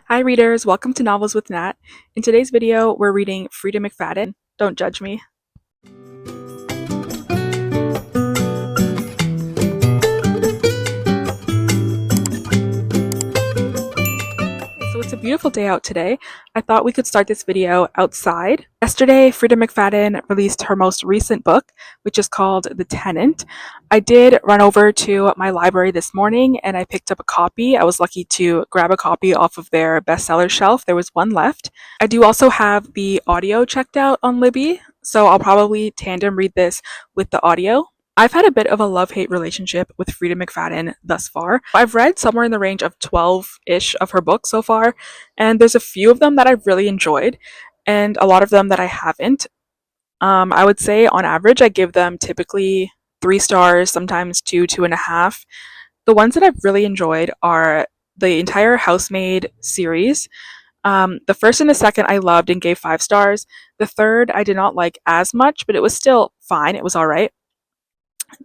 Hi readers, welcome to Novels with Nat. In today's video, we're reading Freida McFadden. Don't judge me. So it's a beautiful day out today. I thought we could start this video outside. Yesterday, Freida McFadden released her most recent book, which is called The Tenant. I did run over to my library this morning and I picked up a copy. I was lucky to grab a copy off of their bestseller shelf. There was one left. I do also have the audio checked out on Libby, so I'll probably tandem read this with the audio. I've had a bit of a love-hate relationship with Freida McFadden thus far. I've read somewhere in the range of 12-ish of her books so far, and there's a few of them that I've really enjoyed, and a lot of them that I haven't. I would say on average I give them typically 3 stars, sometimes two, 2.5. The ones that I've really enjoyed are the entire Housemaid series. The first and the second I loved and gave 5 stars. The third I did not like as much, but it was still fine. It was alright.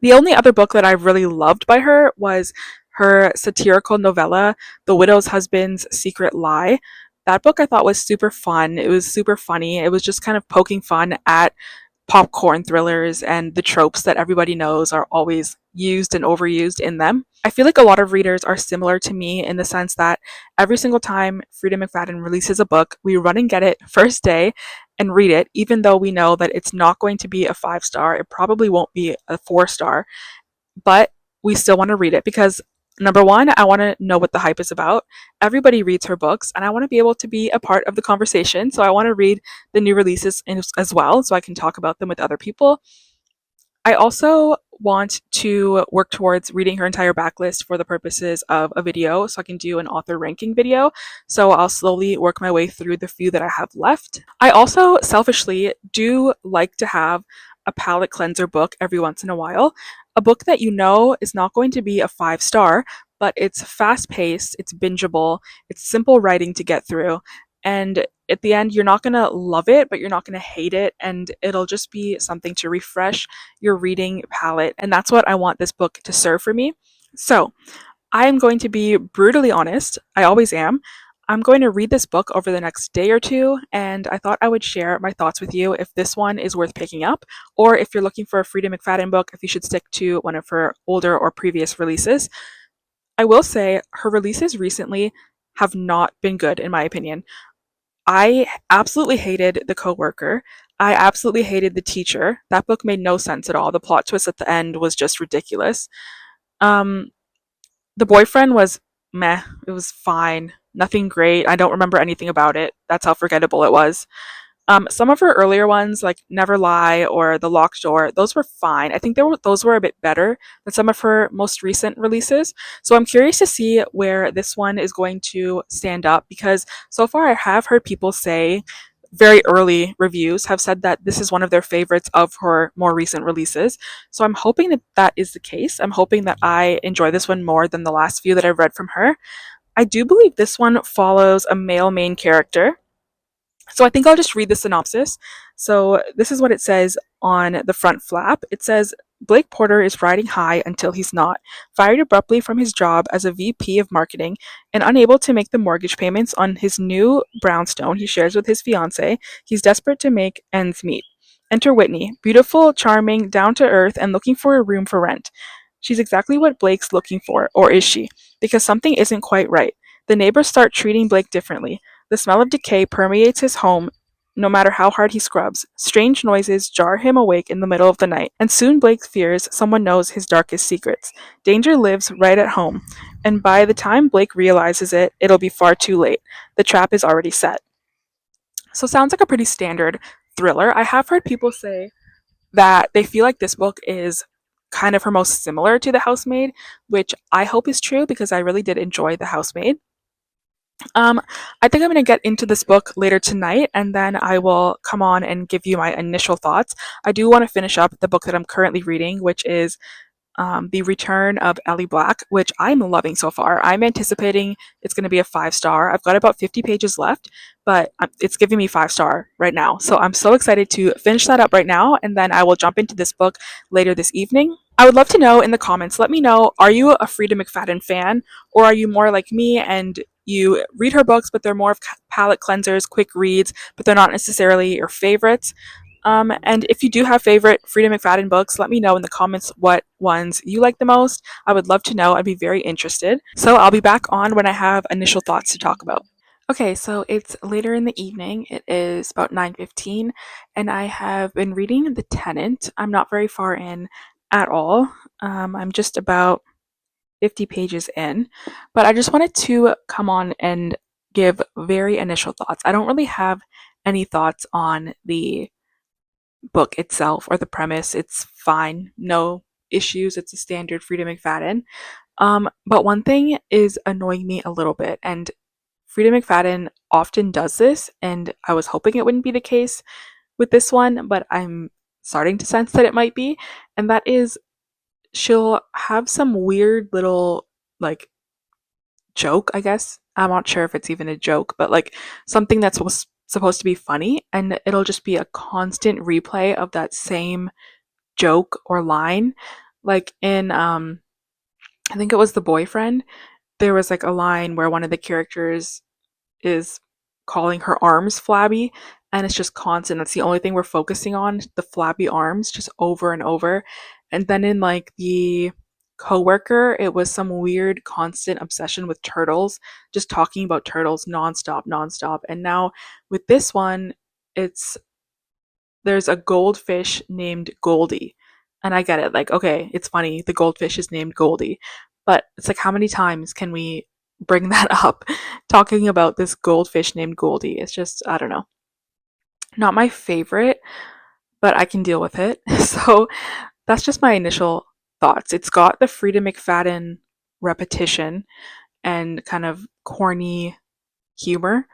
The only other book that I really loved by her was her satirical novella, The Widow's Husband's Secret Lie. That book I thought was super fun. It was super funny. It was just kind of poking fun at popcorn thrillers and the tropes that everybody knows are always used and overused in them. I feel like a lot of readers are similar to me in the sense that every single time Freida McFadden releases a book, we run and get it first day and read it, even though we know that it's not going to be a 5 star. It probably won't be a 4 star, but we still want to read it because number one, I want to know what the hype is about. Everybody reads her books, and I want to be able to be a part of the conversation. So I want to read the new releases as well so I can talk about them with other people. I also want to work towards reading her entire backlist for the purposes of a video so I can do an author ranking video. So I'll slowly work my way through the few that I have left. I also selfishly do like to have a palate cleanser book every once in a while. A book that you know is not going to be a 5 star, but it's fast paced, it's bingeable, it's simple writing to get through, and at the end you're not going to love it, but you're not going to hate it, and it'll just be something to refresh your reading palette, and that's what I want this book to serve for me. So I am going to be brutally honest. I always am. I'm going to read this book over the next day or two, and I thought I would share my thoughts with you if this one is worth picking up, or if you're looking for a Freida McFadden book, if you should stick to one of her older or previous releases. I will say her releases recently have not been good, in my opinion. I absolutely hated The Coworker. I absolutely hated The Teacher. That book made no sense at all. The plot twist at the end was just ridiculous. Um, the Boyfriend was meh. It was fine. Nothing great. I don't remember anything about it. That's how forgettable it was. Some of her earlier ones, like Never Lie or The Locked Door, those were fine. I think those were a bit better than some of her most recent releases. So I'm curious to see where this one is going to stand up because so far I have heard people say, very early reviews have said that this is one of their favorites of her more recent releases. So I'm hoping that that is the case. I'm hoping that I enjoy this one more than the last few that I've read from her. I do believe this one follows a male main character. So I think I'll just read the synopsis. So this is what it says on the front flap. It says, Blake Porter is riding high until he's not. Fired abruptly from his job as a VP of marketing and unable to make the mortgage payments on his new brownstone he shares with his fiancée, he's desperate to make ends meet. Enter Whitney, beautiful, charming, down to earth, and looking for a room for rent. She's exactly what Blake's looking for, or is she? Because something isn't quite right. The neighbors start treating Blake differently. The smell of decay permeates his home no matter how hard he scrubs. Strange noises jar him awake in the middle of the night, and soon Blake fears someone knows his darkest secrets. Danger lives right at home, and by the time Blake realizes it, it'll be far too late. The trap is already set. So sounds like a pretty standard thriller. I have heard people say that they feel like this book is kind of her most similar to The Housemaid, which I hope is true because I really did enjoy The Housemaid. Um, I think I'm going to get into this book later tonight and then I will come on and give you my initial thoughts. I do want to finish up the book that I'm currently reading, which is The Return of Ellie Black, which I'm loving so far. I'm anticipating it's going to be a 5 star. I've got about 50 pages left, but it's giving me 5 star right now. So I'm so excited to finish that up right now, and then I will jump into this book later this evening. I would love to know in the comments, let me know, are you a Freida McFadden fan, or are you more like me and you read her books, but they're more of palate cleansers, quick reads, but they're not necessarily your favorites. And if you do have favorite Freida McFadden books, let me know in the comments what ones you like the most. I would love to know. I'd be very interested. So I'll be back on when I have initial thoughts to talk about. Okay, so it's later in the evening. It is about 9:15, and I have been reading The Tenant. I'm not very far in at all. I'm just about 50 pages in, but I just wanted to come on and give very initial thoughts. I don't really have any thoughts on the book itself or the premise. It's fine, no issues. It's a standard Freida McFadden. But one thing is annoying me a little bit, and Freida McFadden often does this, and I was hoping it wouldn't be the case with this one, but I'm starting to sense that it might be, and that is she'll have some weird little like joke, I guess. I'm not sure if it's even a joke, but like something that's supposed to be funny, and it'll just be a constant replay of that same joke or line. Like in I think it was The Boyfriend, there was like a line where one of the characters is calling her arms flabby, and it's just constant. That's the only thing we're focusing on, the flabby arms, just over and over. And then in like the coworker, it was some weird constant obsession with turtles, just talking about turtles nonstop, nonstop. And now with this one, it's there's a goldfish named Goldie. And I get it, like, okay, it's funny, the goldfish is named Goldie. But it's like, how many times can we bring that up? Talking about this goldfish named Goldie. It's just, I don't know. Not my favorite, but I can deal with it. So that's just my initial thoughts. It's got the Freida McFadden repetition and kind of corny humor.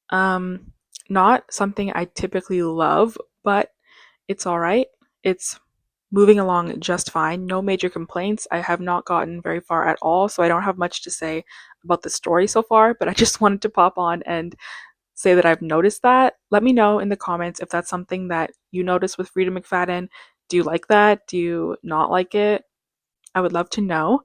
Um, Not something I typically love, but it's all right. It's moving along just fine. No major complaints. I have not gotten very far at all, so I don't have much to say about the story so far, but I just wanted to pop on and say that I've noticed that. Let me know in the comments if that's something that you notice with Freida McFadden. Do you like that? Do you not like it? I would love to know.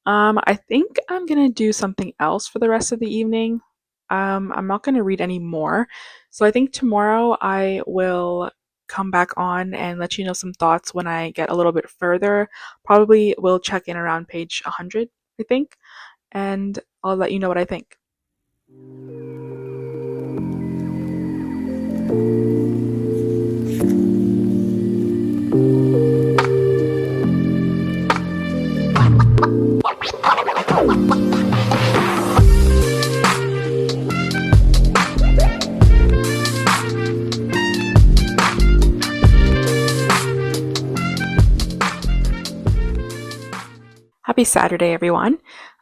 I think I'm gonna do something else for the rest of the evening. I'm not gonna read any more. So I think tomorrow I will come back on and let you know some thoughts when I get a little bit further. Probably will check in around page 100, I think, and I'll let you know what I think. Happy Saturday, everyone.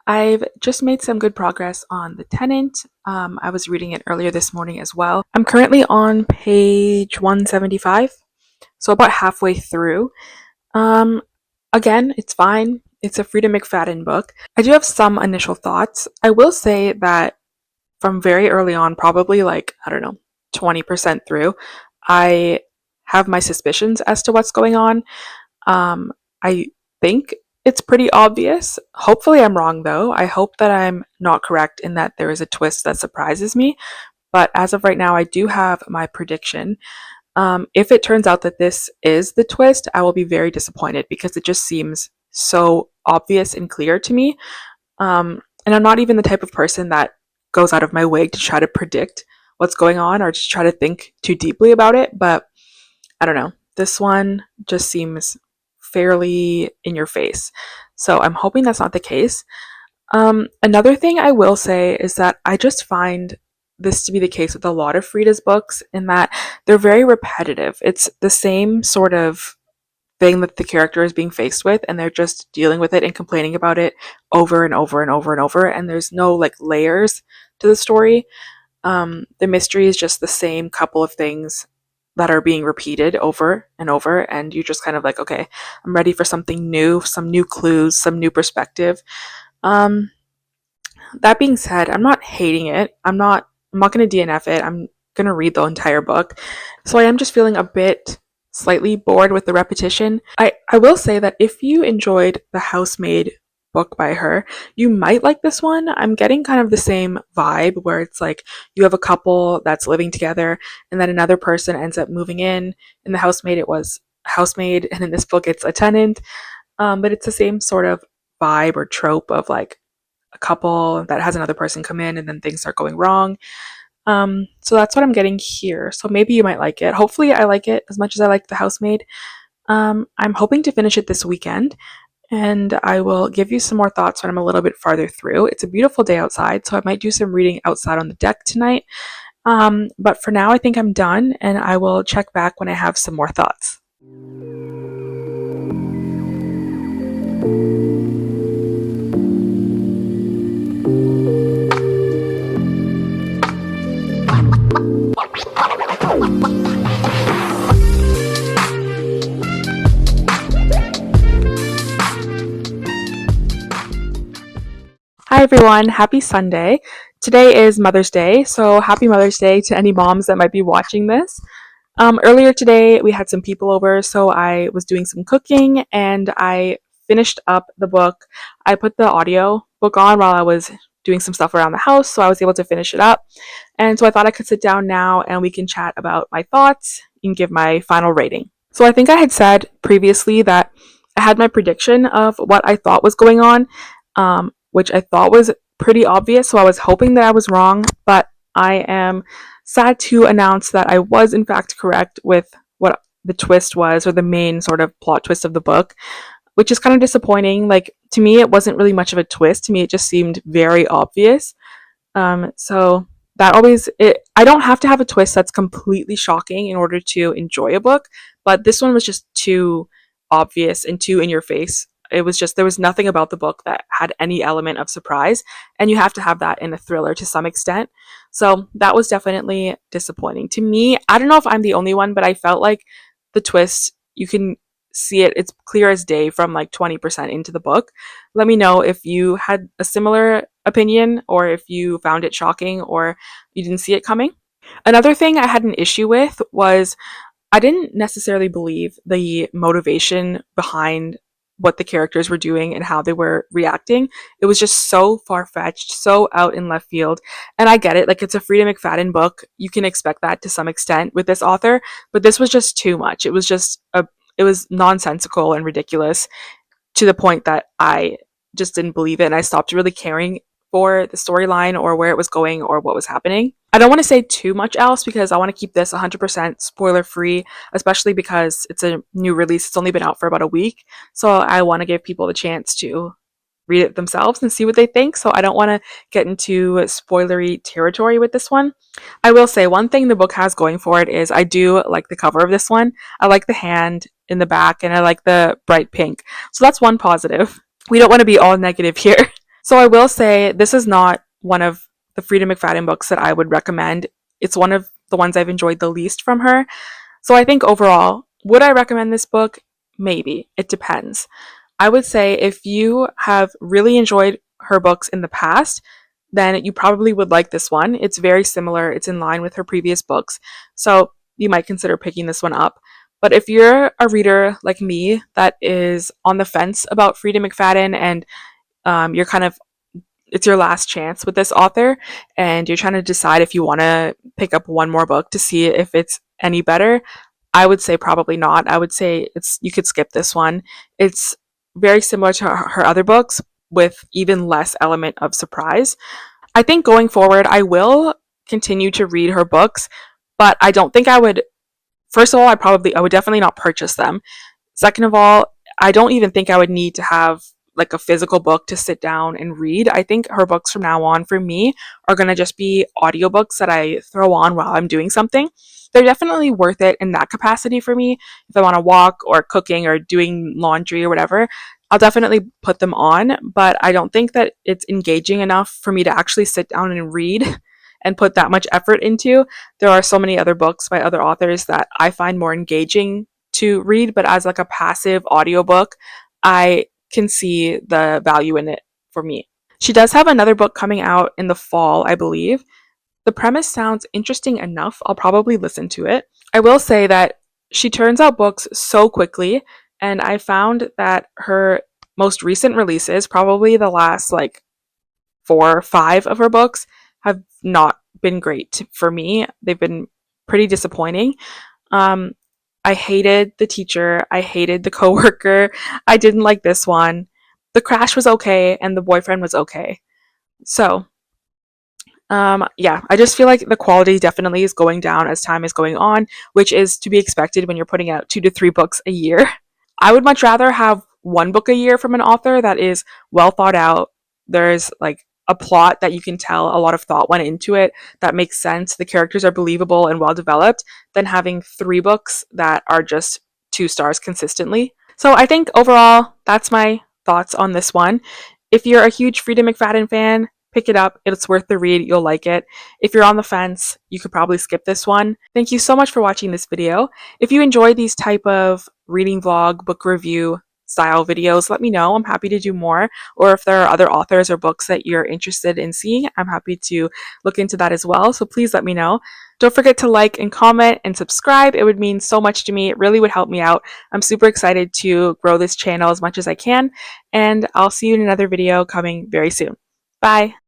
I've just made some good progress on The Tenant. I was reading it earlier this morning as well. I'm currently on page 175, so about halfway through. Um, Again, it's fine. It's a Freida McFadden book. I do have some initial thoughts. I will say that from very early on, probably like, I don't know, 20% through, I have my suspicions as to what's going on. I think it's pretty obvious. Hopefully, I'm wrong though. I hope that I'm not correct in that there is a twist that surprises me. But as of right now, I do have my prediction. If it turns out that this is the twist, I will be very disappointed because it just seems so obvious and clear to me. And I'm not even the type of person that goes out of my way to try to predict what's going on or to try to think too deeply about it. But I don't know. This one just seems fairly in your face. So I'm hoping that's not the case. Another thing I will say is that I just find this to be the case with a lot of Frida's books in that they're very repetitive. It's the same sort of thing that the character is being faced with, and they're just dealing with it and complaining about it over and over and over and over, and there's no like layers to the story. The mystery is just the same couple of things that are being repeated over and over, and you're just kind of like, okay, I'm ready for something new, some new clues, some new perspective. Um, that being said, I'm not hating it. I'm not going to DNF it. I'm going to read the entire book. So I am just feeling a bit slightly bored with the repetition. I will say that if you enjoyed The Housemaid book by her. You might like this one. I'm getting kind of the same vibe where it's like you have a couple that's living together and then another person ends up moving in. In the housemaid, it was a housemaid, and in this book, it's a tenant. But it's the same sort of vibe or trope of like a couple that has another person come in and then things start going wrong. So that's what I'm getting here. So maybe you might like it. Hopefully, I like it as much as I like the housemaid. I'm hoping to finish it this weekend, and I will give you some more thoughts when I'm a little bit farther through. It's a beautiful day outside, so I might do some reading outside on the deck tonight. But for now, I think I'm done, and I will check back when I have some more thoughts. Hi everyone, happy Sunday. Today is Mother's Day, so happy Mother's Day to any moms that might be watching this. Earlier today, we had some people over, so I was doing some cooking and I finished up the book. I put the audio book on while I was doing some stuff around the house, so I was able to finish it up. And so I thought I could sit down now and we can chat about my thoughts and give my final rating. So I think I had said previously that I had my prediction of what I thought was going on, which I thought was pretty obvious, so I was hoping that I was wrong, but I am sad to announce that I was in fact correct with what the twist was, or the main sort of plot twist of the book, which is kind of disappointing. Like, to me, it wasn't really much of a twist. To me, it just seemed very obvious. So that always, I don't have to have a twist that's completely shocking in order to enjoy a book, but this one was just too obvious and too in your face. It was just, there was nothing about the book that had any element of surprise, and you have to have that in a thriller to some extent. So that was definitely disappointing to me. I don't know if I'm the only one, but I felt like the twist, you can see it, it's clear as day from like 20% into the book. Let me know if you had a similar opinion, or if you found it shocking, or you didn't see it coming. Another thing I had an issue with was I didn't necessarily believe the motivation behind what the characters were doing and how they were reacting. It was just so far fetched, so out in left field. And I get it, like, it's a Freida McFadden book. You can expect that to some extent with this author, but this was just too much. It was nonsensical and ridiculous to the point that I just didn't believe it, and I stopped really caring for the storyline or where it was going or what was happening. I don't want to say too much else because I want to keep this 100% spoiler free, especially because it's a new release. It's only been out for about a week. So I want to give people the chance to read it themselves and see what they think. So I don't want to get into spoilery territory with this one. I will say one thing the book has going for it is I do like the cover of this one. I like the hand in the back and I like the bright pink. So that's one positive. We don't want to be all negative here. So I will say this is not one of the Freida McFadden books that I would recommend. It's one of the ones I've enjoyed the least from her. So I think overall, would I recommend this book? Maybe. It depends. I would say if you have really enjoyed her books in the past, then you probably would like this one. It's very similar. It's in line with her previous books. So you might consider picking this one up. But if you're a reader like me that is on the fence about Freida McFadden, and you're kind of, it's your last chance with this author and you're trying to decide if you want to pick up one more book to see if it's any better, I would say probably not. I would say you could skip this one. It's very similar to her other books with even less element of surprise. I think going forward I will continue to read her books, but I don't think I would, first of all, I would definitely not purchase them. Second of all, I don't even think I would need to have like a physical book to sit down and read. I think her books from now on for me are going to just be audiobooks that I throw on while I'm doing something. They're definitely worth it in that capacity for me. If I want to walk or cooking or doing laundry or whatever, I'll definitely put them on, but I don't think that it's engaging enough for me to actually sit down and read and put that much effort into. There are so many other books by other authors that I find more engaging to read, but as like a passive audiobook, I can see the value in it for me. She does have another book coming out in the fall, I believe. The premise sounds interesting enough. I'll probably listen to it. I will say that she turns out books so quickly, and I found that her most recent releases, probably the last like 4 or 5 of her books, have not been great for me. They've been pretty disappointing. Um, I hated the teacher. I hated the coworker. I didn't like this one. The crash was okay, and the boyfriend was okay. So, yeah, I just feel like the quality definitely is going down as time is going on, which is to be expected when you're putting out 2 to 3 books a year. I would much rather have one book a year from an author that is well thought out. There's like a plot that you can tell a lot of thought went into it, that makes sense. The characters are believable and well developed, than having 3 books that are just 2 stars consistently. So I think overall, that's my thoughts on this one. If you're a huge Freida McFadden fan, pick it up. It's worth the read. You'll like it. If you're on the fence, you could probably skip this one. Thank you so much for watching this video. If you enjoy these type of reading vlog, book review style videos, let me know. I'm happy to do more. Or if there are other authors or books that you're interested in seeing, I'm happy to look into that as well. So please let me know. Don't forget to like and comment and subscribe. It would mean so much to me. It really would help me out. I'm super excited to grow this channel as much as I can. And I'll see you in another video coming very soon. Bye.